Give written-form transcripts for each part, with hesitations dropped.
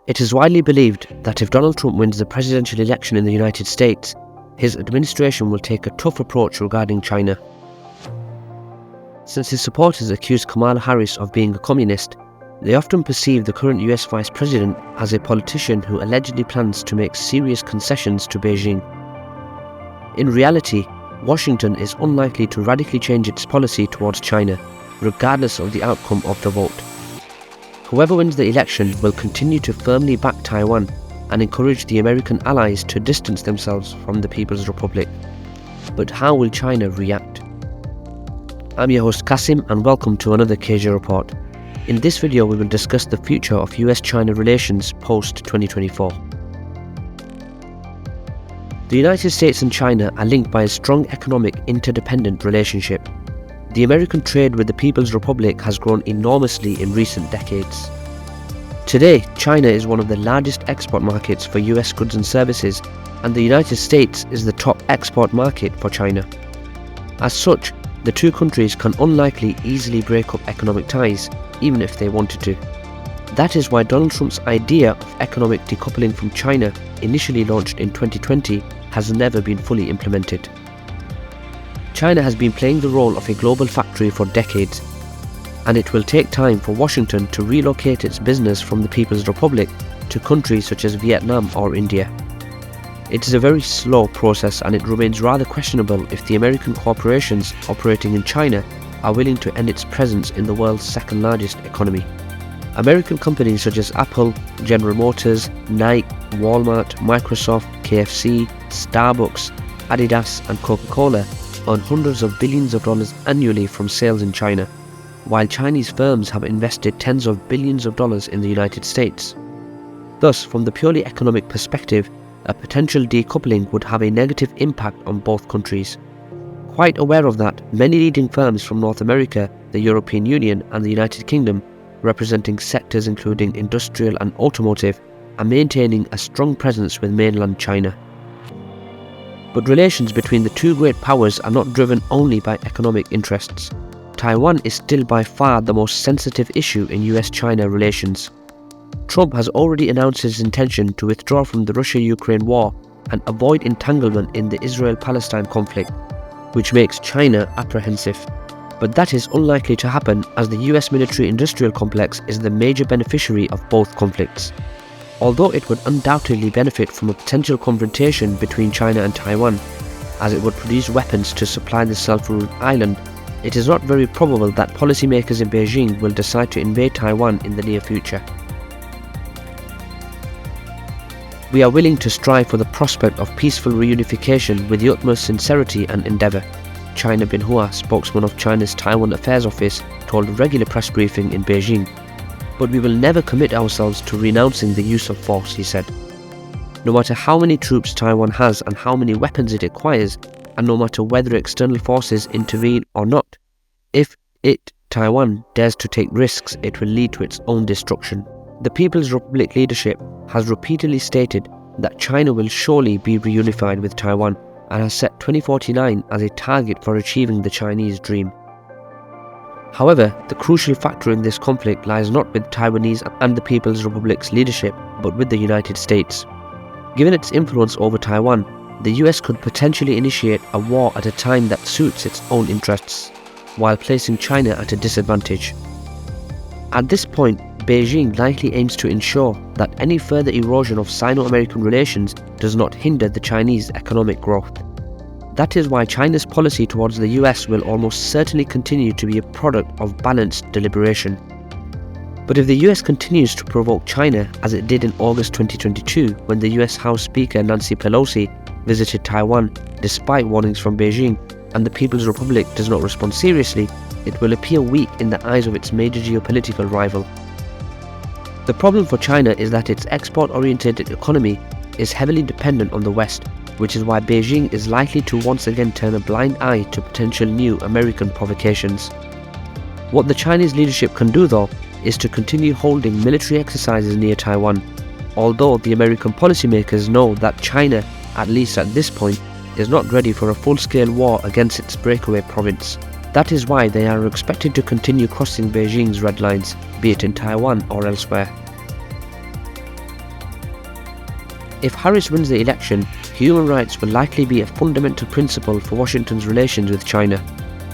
It is widely believed that if Donald Trump wins the presidential election in the United States, his administration will take a tough approach regarding China. Since his supporters accuse Kamala Harris of being a communist, they often perceive the current US Vice President as a politician who allegedly plans to make serious concessions to Beijing. In reality, Washington is unlikely to radically change its policy towards China, regardless of the outcome of the vote. Whoever wins the election will continue to firmly back Taiwan and encourage the American allies to distance themselves from the People's Republic. But how will China react? I'm your host Kasim and welcome to another KJ Report. In this video we will discuss the future of US-China relations post-2024. The United States and China are linked by a strong economic interdependent relationship. The American trade with the People's Republic has grown enormously in recent decades. Today, China is one of the largest export markets for US goods and services, and the United States is the top export market for China. As such, the two countries can unlikely easily break up economic ties, even if they wanted to. That is why Donald Trump's idea of economic decoupling from China, initially launched in 2020, has never been fully implemented. China has been playing the role of a global factory for decades, and it will take time for Washington to relocate its business from the People's Republic to countries such as Vietnam or India. It is a very slow process, and it remains rather questionable if the American corporations operating in China are willing to end its presence in the world's second largest economy. American companies such as Apple, General Motors, Nike, Walmart, Microsoft, KFC, Starbucks, Adidas and Coca-Cola earn hundreds of billions of dollars annually from sales in China, while Chinese firms have invested tens of billions of dollars in the United States. Thus, from the purely economic perspective, a potential decoupling would have a negative impact on both countries. Quite aware of that, many leading firms from North America, the European Union and the United Kingdom, representing sectors including industrial and automotive, are maintaining a strong presence with mainland China. But relations between the two great powers are not driven only by economic interests. Taiwan is still by far the most sensitive issue in US-China relations. Trump has already announced his intention to withdraw from the Russia-Ukraine war and avoid entanglement in the Israel-Palestine conflict, which makes China apprehensive. But that is unlikely to happen, as the US military-industrial complex is the major beneficiary of both conflicts. Although it would undoubtedly benefit from a potential confrontation between China and Taiwan, as it would produce weapons to supply the self-ruled island, it is not very probable that policymakers in Beijing will decide to invade Taiwan in the near future. We are willing to strive for the prospect of peaceful reunification with the utmost sincerity and endeavour, China Binhua, spokesman of China's Taiwan Affairs Office, told a regular press briefing in Beijing. But we will never commit ourselves to renouncing the use of force, he said. No matter how many troops Taiwan has and how many weapons it acquires, and no matter whether external forces intervene or not, if Taiwan, dares to take risks, it will lead to its own destruction. The People's Republic leadership has repeatedly stated that China will surely be reunified with Taiwan and has set 2049 as a target for achieving the Chinese dream. However, the crucial factor in this conflict lies not with Taiwanese and the People's Republic's leadership, but with the United States. Given its influence over Taiwan, the US could potentially initiate a war at a time that suits its own interests, while placing China at a disadvantage. At this point, Beijing likely aims to ensure that any further erosion of Sino-American relations does not hinder the Chinese economic growth. That is why China's policy towards the US will almost certainly continue to be a product of balanced deliberation. But if the US continues to provoke China, as it did in August 2022 when the US House Speaker Nancy Pelosi visited Taiwan despite warnings from Beijing, and the People's Republic does not respond seriously, it will appear weak in the eyes of its major geopolitical rival. The problem for China is that its export-oriented economy is heavily dependent on the West, which is why Beijing is likely to once again turn a blind eye to potential new American provocations. What the Chinese leadership can do, though, is to continue holding military exercises near Taiwan, although the American policymakers know that China, at least at this point, is not ready for a full-scale war against its breakaway province. That is why they are expected to continue crossing Beijing's red lines, be it in Taiwan or elsewhere. If Harris wins the election, human rights will likely be a fundamental principle for Washington's relations with China.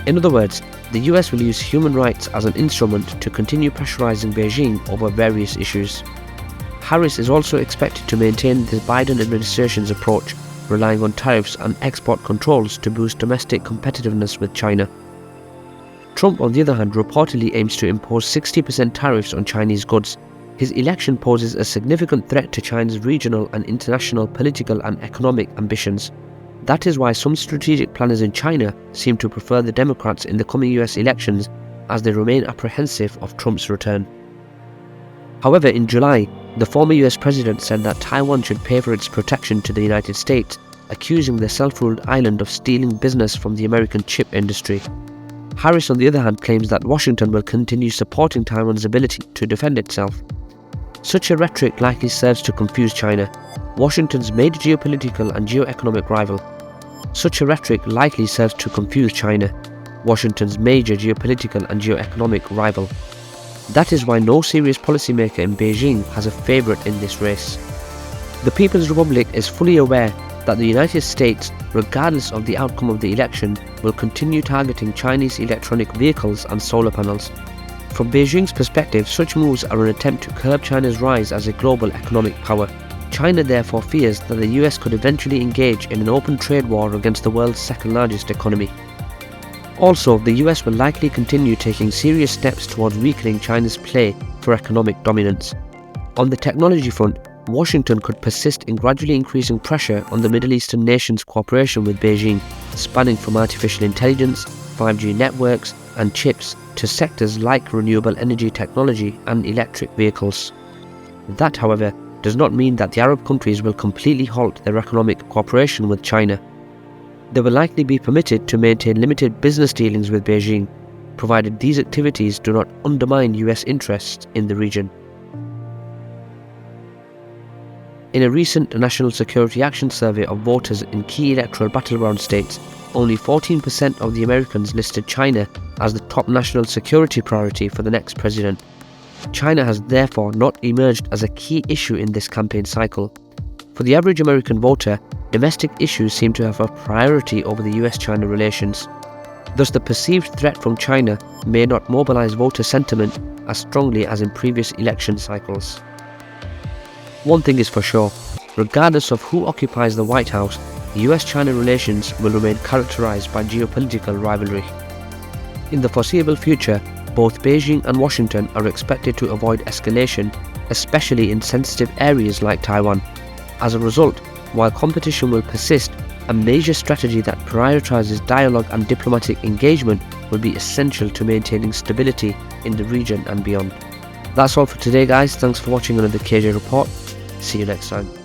In other words, the US will use human rights as an instrument to continue pressurizing Beijing over various issues. Harris is also expected to maintain the Biden administration's approach, relying on tariffs and export controls to boost domestic competitiveness with China. Trump, on the other hand, reportedly aims to impose 60% tariffs on Chinese goods. His election poses a significant threat to China's regional and international political and economic ambitions. That is why some strategic planners in China seem to prefer the Democrats in the coming US elections, as they remain apprehensive of Trump's return. However, in July, the former US president said that Taiwan should pay for its protection to the United States, accusing the self-ruled island of stealing business from the American chip industry. Harris, on the other hand, claims that Washington will continue supporting Taiwan's ability to defend itself. Such a rhetoric likely serves to confuse China, Washington's major geopolitical and geoeconomic rival. Such a rhetoric likely serves to confuse China, Washington's major geopolitical and geoeconomic rival. That is why no serious policymaker in Beijing has a favourite in this race. The People's Republic is fully aware that the United States, regardless of the outcome of the election, will continue targeting Chinese electronic vehicles and solar panels. From Beijing's perspective, such moves are an attempt to curb China's rise as a global economic power. China therefore fears that the US could eventually engage in an open trade war against the world's second-largest economy. Also, the US will likely continue taking serious steps towards weakening China's play for economic dominance. On the technology front, Washington could persist in gradually increasing pressure on the Middle Eastern nations' cooperation with Beijing, spanning from artificial intelligence, 5G networks, and chips to sectors like renewable energy technology and electric vehicles. That, however, does not mean that the Arab countries will completely halt their economic cooperation with China. They will likely be permitted to maintain limited business dealings with Beijing, provided these activities do not undermine US interests in the region. In a recent National Security Action survey of voters in key electoral battleground states, only 14% of the Americans listed China as the top national security priority for the next president. China has therefore not emerged as a key issue in this campaign cycle. For the average American voter, domestic issues seem to have a priority over the US-China relations. Thus, the perceived threat from China may not mobilize voter sentiment as strongly as in previous election cycles. One thing is for sure, regardless of who occupies the White House, US-China relations will remain characterized by geopolitical rivalry. In the foreseeable future, both Beijing and Washington are expected to avoid escalation, especially in sensitive areas like Taiwan. As a result, while competition will persist, a major strategy that prioritizes dialogue and diplomatic engagement will be essential to maintaining stability in the region and beyond. That's all for today, guys. Thanks for watching another KJ Report. See you next time.